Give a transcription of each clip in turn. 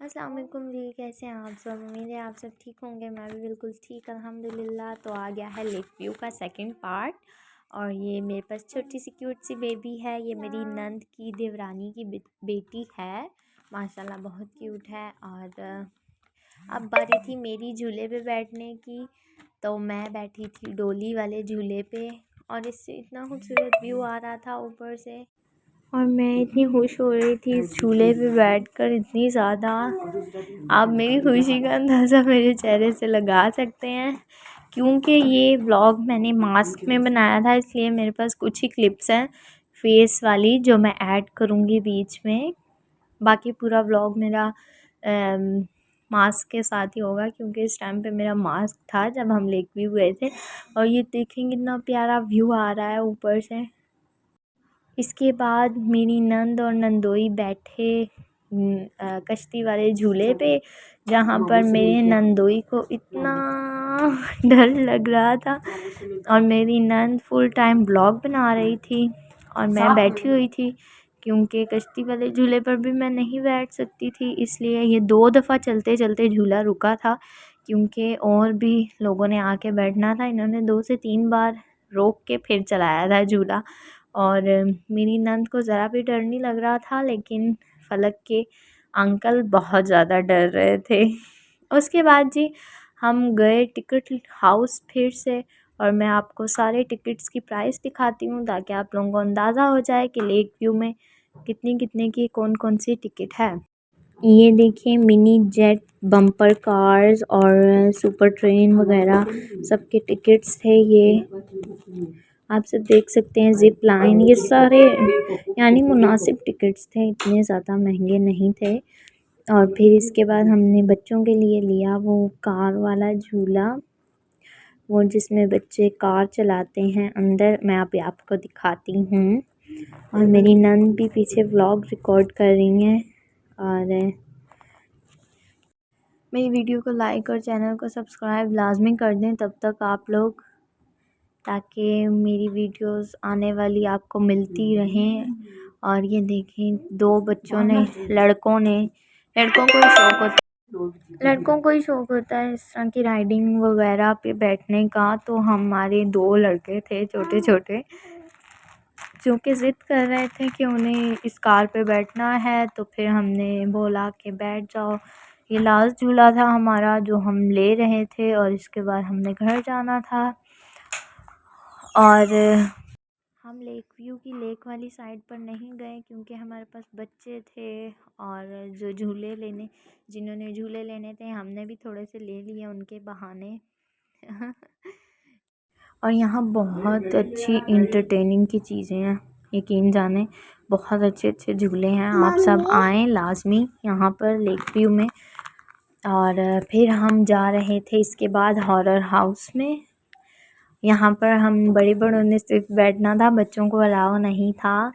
अस्सलाम वालेकुम जी, कैसे हैं आप सब। उम्मीद है आप सब ठीक होंगे। मैं भी बिल्कुल ठीक अल्हम्दुलिल्लाह। तो आ गया है लेक व्यू का सेकंड पार्ट। और ये मेरे पास छोटी सी क्यूट सी बेबी है। ये मेरी नंद की देवरानी की बेटी है। माशाल्लाह बहुत क्यूट है। और अब बारी थी मेरी झूले पे बैठने की, तो मैं बैठी थी डोली वाले झूले पे। और इससे इतना खूबसूरत व्यू आ रहा था ऊपर से, और मैं इतनी खुश हो रही थी इस झूले पे बैठकर, इतनी ज़्यादा। आप मेरी खुशी का अंदाज़ा मेरे चेहरे से लगा सकते हैं, क्योंकि ये व्लॉग मैंने मास्क में बनाया था, इसलिए मेरे पास कुछ ही क्लिप्स हैं फेस वाली जो मैं ऐड करूँगी बीच में। बाकी पूरा व्लॉग मेरा मास्क के साथ ही होगा, क्योंकि इस टाइम पे मेरा मास्क था जब हम लेक व्यू गए थे। और ये देखें कितना प्यारा व्यू आ रहा है ऊपर से। इसके बाद मेरी नंद और नंदोई बैठे कश्ती वाले झूले पे, जहाँ पर मेरे नंदोई को इतना डर लग रहा था। और मेरी नंद फुल टाइम ब्लॉग बना रही थी और मैं बैठी हुई थी, क्योंकि कश्ती वाले झूले पर भी मैं नहीं बैठ सकती थी। इसलिए ये 2 दफ़ा चलते चलते झूला रुका था, क्योंकि और भी लोगों ने आके बैठना था। इन्होंने 2 से 3 बार रोक के फिर चलाया था झूला। और मेरी नंद को ज़रा भी डर नहीं लग रहा था, लेकिन फ़लक के अंकल बहुत ज़्यादा डर रहे थे। उसके बाद जी हम गए टिकट हाउस फिर से, और मैं आपको सारे टिकट्स की प्राइस दिखाती हूँ, ताकि आप लोगों को अंदाज़ा हो जाए कि लेक व्यू में कितने कितने की कौन कौन सी टिकट है। ये देखिए मिनी जेट, बम्पर कार्स और सुपर ट्रेन वगैरह सबके टिकट्स थे। ये आप सब देख सकते हैं, जिप लाइन, ये सारे यानी मुनासिब टिकट्स थे, इतने ज़्यादा महंगे नहीं थे। और फिर इसके बाद हमने बच्चों के लिए लिया वो कार वाला झूला, वो जिसमें बच्चे कार चलाते हैं अंदर। मैं अभी आपको दिखाती हूँ। और मेरी नंद भी पीछे व्लॉग रिकॉर्ड कर रही हैं। और मेरी वीडियो को लाइक और चैनल को सब्सक्राइब लाजमी कर दें तब तक आप लोग, ताकि मेरी वीडियोस आने वाली आपको मिलती रहें। और ये देखें 2 बच्चों ने, लड़कों को ही शौक़ होता है इस तरह की राइडिंग वगैरह पे बैठने का। तो हमारे 2 लड़के थे छोटे छोटे, जो कि ज़िद कर रहे थे कि उन्हें इस कार पे बैठना है। तो फिर हमने बोला कि बैठ जाओ। ये लास्ट झूला था हमारा जो हम ले रहे थे, और इसके बाद हमने घर जाना था। और हम लेक व्यू की लेक वाली साइड पर नहीं गए, क्योंकि हमारे पास बच्चे थे, और जिन्होंने झूले लेने थे हमने भी थोड़े से ले लिए उनके बहाने। और यहाँ बहुत अच्छी इंटरटेनिंग की चीज़ें हैं, यकीन जाने बहुत अच्छे अच्छे झूले हैं। आप सब आएँ लाजमी यहाँ पर लेक व्यू में। और फिर हम जा रहे थे इसके बाद हॉरर हाउस में। यहाँ पर हम बड़ों ने सिर्फ बैठना था, बच्चों को अलाउ नहीं था।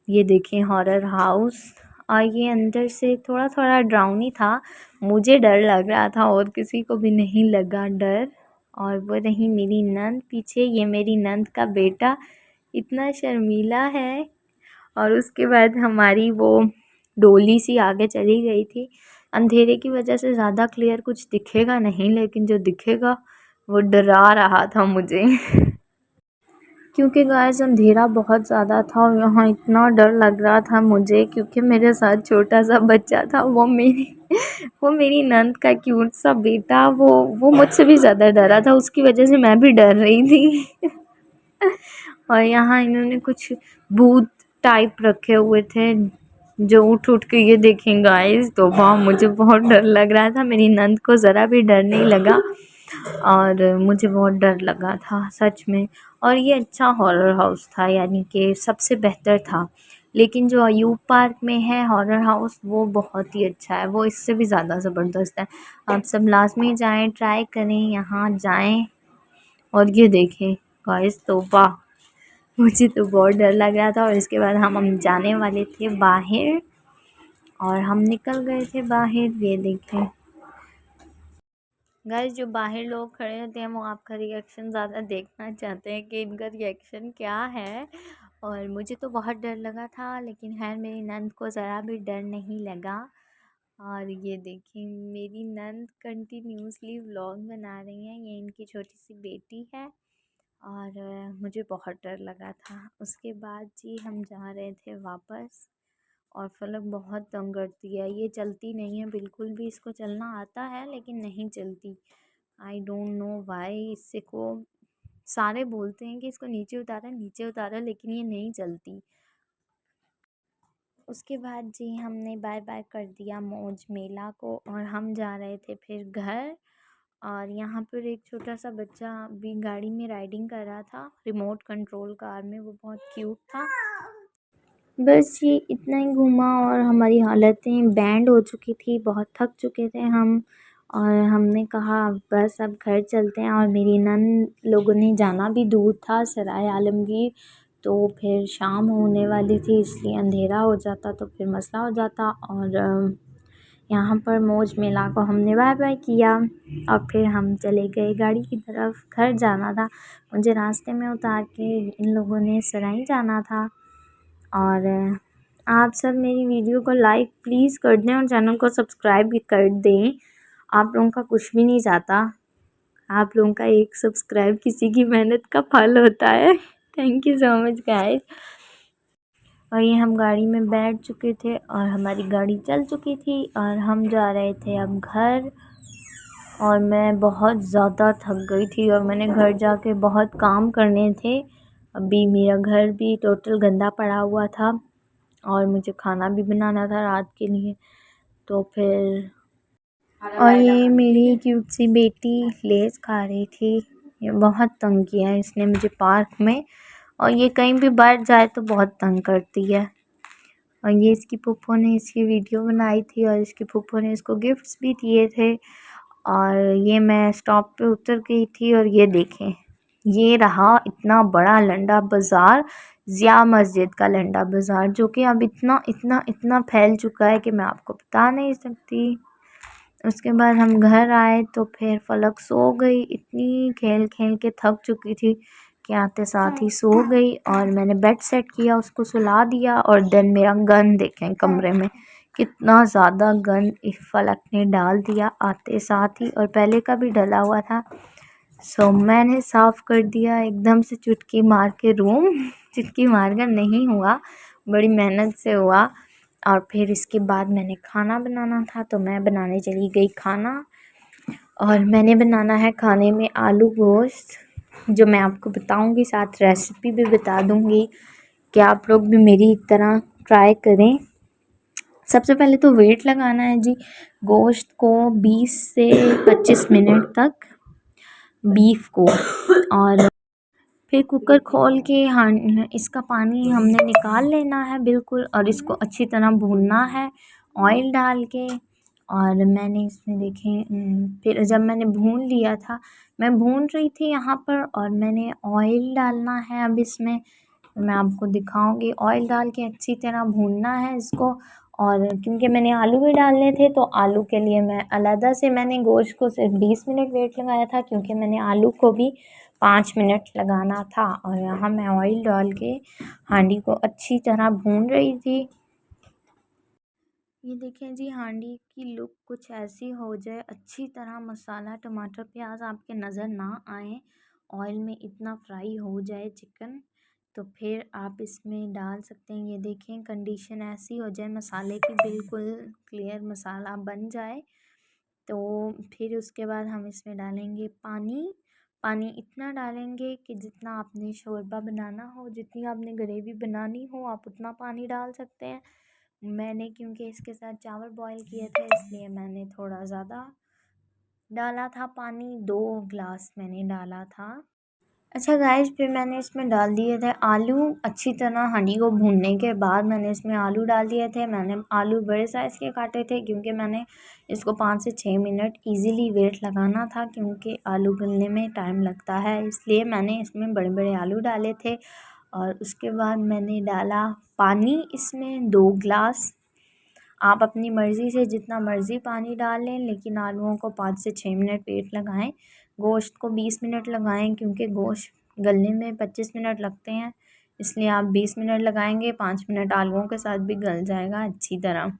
ये देखें हॉरर हाउस। और ये अंदर से थोड़ा थोड़ा डरावनी था, मुझे डर लग रहा था और किसी को भी नहीं लगा डर। और वो रही मेरी नंद पीछे, ये मेरी नंद का बेटा इतना शर्मीला है। और उसके बाद हमारी वो डोली सी आगे चली गई थी। अंधेरे की वजह से ज़्यादा क्लियर कुछ दिखेगा नहीं, लेकिन जो दिखेगा वो डरा रहा था मुझे। क्योंकि गाइस अंधेरा बहुत ज़्यादा था, और यहाँ इतना डर लग रहा था मुझे, क्योंकि मेरे साथ छोटा सा बच्चा था, वो मेरी नंद का क्यूट सा बेटा, वो मुझसे भी ज़्यादा डरा था। उसकी वजह से मैं भी डर रही थी। और यहाँ इन्होंने कुछ भूत टाइप रखे हुए थे, जो उठ उठ के, ये देखें गाइस। तो वाह, मुझे बहुत डर लग रहा था, मेरी नंद को ज़रा भी डर नहीं लगा, और मुझे बहुत डर लगा था सच में। और ये अच्छा हॉरर हाउस था, यानी कि सबसे बेहतर था। लेकिन जो अयूब पार्क में है हॉरर हाउस, वो बहुत ही अच्छा है, वो इससे भी ज़्यादा ज़बरदस्त है। आप सब लाजमी जाएं, ट्राई करें, यहाँ जाएं। और ये देखें गाइस, तो वाह, मुझे तो बहुत डर लग रहा था। और इसके बाद हम जाने वाले थे बाहर, और हम निकल गए थे बाहर। ये देखें गाइस, जो बाहर लोग खड़े होते हैं वो आपका रिएक्शन ज़्यादा देखना चाहते हैं कि इनका रिएक्शन क्या है। और मुझे तो बहुत डर लगा था, लेकिन खैर मेरी नंद को ज़रा भी डर नहीं लगा। और और ये देखिए मेरी नंद कंटिन्यूसली व्लॉग बना रही हैं। ये इनकी छोटी सी बेटी है और मुझे बहुत डर लगा था। उसके बाद जी हम जा रहे थे वापस और फलक बहुत तंग करती है। ये चलती नहीं है बिल्कुल भी, इसको चलना आता है लेकिन नहीं चलती। I don't know why. इससे को सारे बोलते हैं कि इसको नीचे उतारा लेकिन ये नहीं चलती। उसके बाद जी हमने बाय बाय कर दिया मौज मेला को और हम जा रहे थे फिर घर। और यहाँ पर एक छोटा सा बच्चा भी गाड़ी में राइडिंग कर रहा था रिमोट कंट्रोल कार में, वो बहुत क्यूट था। बस ये इतना ही घूमा और हमारी हालतें बैंड हो चुकी थी, बहुत थक चुके थे हम। और हमने कहा बस अब घर चलते हैं। और मेरी नंद लोगों ने जाना भी दूर था, सराय आलमगीर, तो फिर शाम होने वाली थी इसलिए अंधेरा हो जाता तो फिर मसला हो जाता। और यहाँ पर मौज मेला को हमने बाय बाय किया और फिर हम चले गए गाड़ी की तरफ। घर जाना था मुझे, रास्ते में उतार के इन लोगों ने सराय जाना था। और आप सब मेरी वीडियो को लाइक प्लीज़ कर दें और चैनल को सब्सक्राइब भी कर दें। आप लोगों का कुछ भी नहीं जाता, आप लोगों का एक सब्सक्राइब किसी की मेहनत का फल होता है। Thank you so much guys. और ये हम गाड़ी में बैठ चुके थे और हमारी गाड़ी चल चुकी थी और हम जा रहे थे अब घर। और मैं बहुत ज़्यादा थक गई थी और मैंने घर जाके बहुत काम करने थे। अभी मेरा घर भी टोटल गंदा पड़ा हुआ था और मुझे खाना भी बनाना था रात के लिए। तो फिर और ये मेरी क्यूट सी बेटी लेस खा रही थी। ये बहुत तंग किया है इसने मुझे पार्क में, और ये कहीं भी बैठ जाए तो बहुत तंग करती है। और ये इसकी फूफो ने इसकी वीडियो बनाई थी और इसकी फूफो ने इसको गिफ्ट्स भी दिए थे। और ये मैं स्टॉप पे उतर गई थी और ये देखें, ये रहा इतना बड़ा लंडा बाज़ार, ज़िया मस्जिद का लंडा बाज़ार, जो कि अब इतना इतना इतना फैल चुका है कि मैं आपको बता नहीं सकती। उसके बाद हम घर आए तो फिर फलक सो गई, इतनी खेल खेल के थक चुकी थी कि आते साथ ही सो गई। और मैंने बेड सेट किया, उसको सुला दिया। और देन मेरा गन देखें कमरे में कितना ज़्यादा गन फलक ने डाल दिया आते साथ ही, और पहले का भी डला हुआ था। सो मैंने साफ़ कर दिया एकदम से चुटकी मार के रूम। चुटकी मार कर नहीं हुआ, बड़ी मेहनत से हुआ। और फिर इसके बाद मैंने खाना बनाना था तो मैं बनाने चली गई खाना। और मैंने बनाना है खाने में आलू गोश्त, जो मैं आपको बताऊंगी, साथ रेसिपी भी बता दूंगी कि आप लोग भी मेरी तरह ट्राई करें। सबसे पहले तो वेट लगाना है जी गोश्त को 20 से 25 मिनट तक, बीफ को। और फिर कुकर खोल के हाँ इसका पानी हमने निकाल लेना है बिल्कुल, और इसको अच्छी तरह भूनना है ऑयल डाल के। और मैंने इसमें देखें फिर जब मैंने भून लिया था, मैं भून रही थी यहाँ पर, और मैंने ऑयल डालना है अब इसमें, मैं आपको दिखाऊंगी। ऑयल डाल के अच्छी तरह भूनना है इसको। और क्योंकि मैंने आलू भी डालने थे तो आलू के लिए मैं अलहदा से मैंने गोश्त को सिर्फ 20 मिनट वेट लगाया था, क्योंकि मैंने आलू को भी 5 मिनट लगाना था। और यहाँ मैं ऑयल डाल के हांडी को अच्छी तरह भून रही थी। ये देखें जी हांडी की लुक कुछ ऐसी हो जाए, अच्छी तरह मसाला टमाटर प्याज आपके नज़र ना आए, ऑयल में इतना फ्राई हो जाए चिकन, तो फिर आप इसमें डाल सकते हैं। ये देखें कंडीशन ऐसी हो जाए मसाले की, बिल्कुल क्लियर मसाला बन जाए, तो फिर उसके बाद हम इसमें डालेंगे पानी। पानी इतना डालेंगे कि जितना आपने शोरबा बनाना हो, जितनी आपने ग्रेवी बनानी हो, आप उतना पानी डाल सकते हैं। मैंने क्योंकि इसके साथ चावल बॉईल किए थे इसलिए मैंने थोड़ा ज़्यादा डाला था पानी, 2 ग्लास मैंने डाला था। अच्छा गाइस, फिर मैंने इसमें डाल दिए थे आलू। अच्छी तरह हांडी को भूनने के बाद मैंने इसमें आलू डाल दिए थे। मैंने आलू बड़े साइज़ के काटे थे क्योंकि मैंने इसको 5 से 6 मिनट इजीली वेट लगाना था, क्योंकि आलू गलने में टाइम लगता है, इसलिए मैंने इसमें बड़े बड़े आलू डाले थे। और उसके बाद मैंने डाला पानी इसमें 2 ग्लास। आप अपनी मर्ज़ी से जितना मर्ज़ी पानी डाल लें, लेकिन आलूओं को 5 से 6 मिनट वेट लगाएं। गोश्त को 20 मिनट लगाएं, क्योंकि गोश्त गलने में 25 मिनट लगते हैं, इसलिए आप 20 मिनट लगाएंगे, 5 मिनट आलूओं के साथ भी गल जाएगा अच्छी तरह।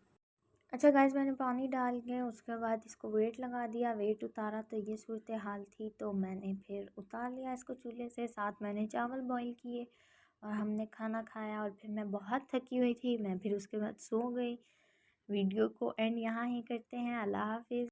अच्छा गाइस, मैंने पानी डाल के उसके बाद इसको वेट लगा दिया, वेट उतारा तो ये सूरत हाल थी। तो मैंने फिर उतार लिया इसको चूल्हे से, साथ मैंने चावल बॉईल किए और हमने खाना खाया। और फिर मैं बहुत थकी हुई थी, मैं फिर उसके बाद सो गई। वीडियो को एंड यहाँ ही करते हैं। अल्लाह हाफिज़।